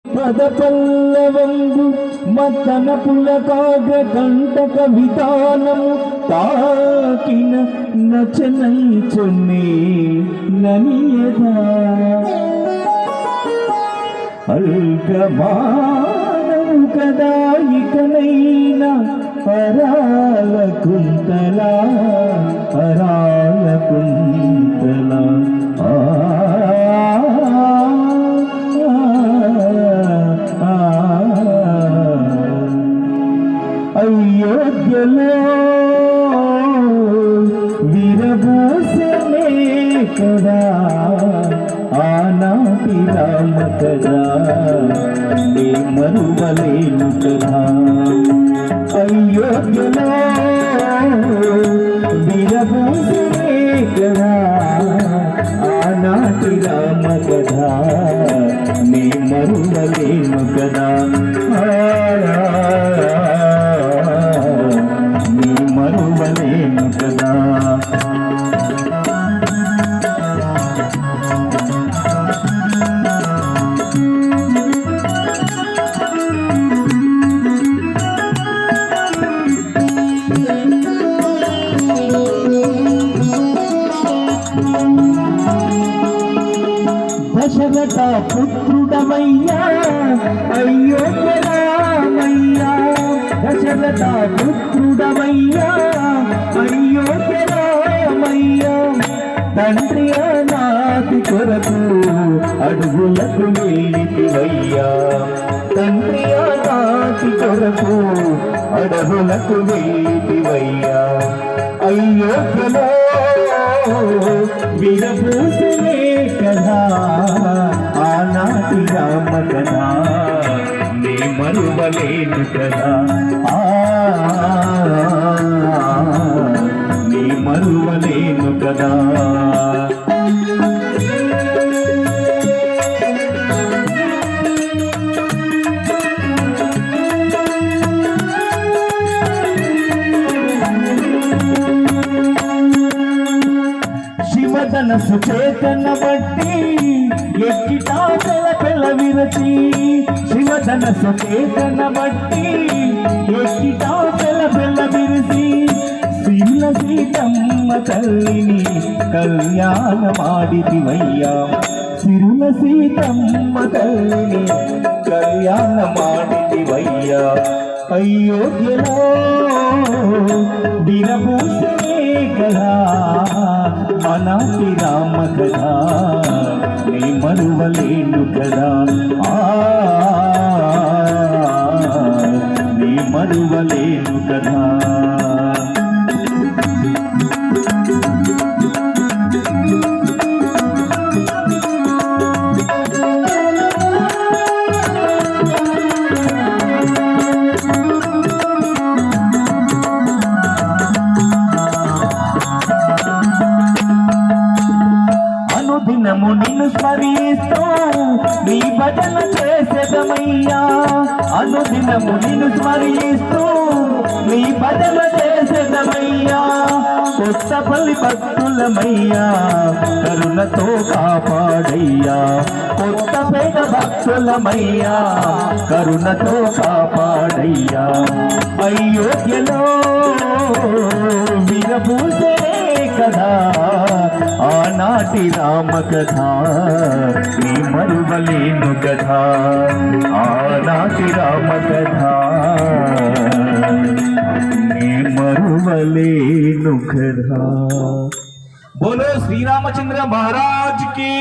పదపల్లవంబు మతన పులకాగ్ర కంటక విధానము తాకిన నచనంచుని ననియదా అల్గమానము కదా ఇకనైనా అరాల కుంతలా అయోధ్యలో విరబోసమే కదా ఆనాటి రామ కదా నే మరువలేను కదా అయోధ్యలో విరబోసమే కదా ఆనాటి రామ కదా నే మరువలేను కదా మరువలేను కదా దశరథ పుత్రుడమయ్యా అయోధ్య రామయ్యా దశరథ పుత్రుడమయ్యా అయోధ్య రామయ్యా తండ్రి అనాథి కొరకు అడుగులకు వెళ్ళితివయ్యా తండ్రి అనాథి కొరకు అడుగులకు వెళ్ళితివయ్యా అయోధ్యలో విరబూసే కదా ఆనాటి రామ కదా నే మరువలేను కదా నే మరువలేను కదా శివధనసు చేతన బట్టి ఎక్కిటా పెల విరచి శివధనసు చేతన బట్టి ఎక్కిటా పెల విరిసి సిరుల సీతమ్మ తల్లిని కళ్యాణమాడితివయ్యా సిరుల సీతమ్మ తల్లిని కళ్యాణమాడితివయ్యా అయోధ్యలో విరబూసే కదా అనాటి రామ కదా నే మరువలేను కదా నే మరువలేను కదా దినము నిన్ను స్మరిస్తూ నీ భజన చేసేదమయ్యా అనుదినము నిన్ను స్మరిస్తూ నీ భజన చేసేదమయ్యా కొత్తపల్లి భక్తులమయ్యా కరుణతో కాపాడయ్యా కొత్తపేట భక్తులమయ్యా కరుణతో కాపాడయ్యా అయోధ్యలో విరబూసే కదా ఆనాటి రామ కథా నీ మరువలేను కథా ఆనాటి రామ కథా నీ మరువలేను కథా बोलो श्री रामचंद्र महाराज की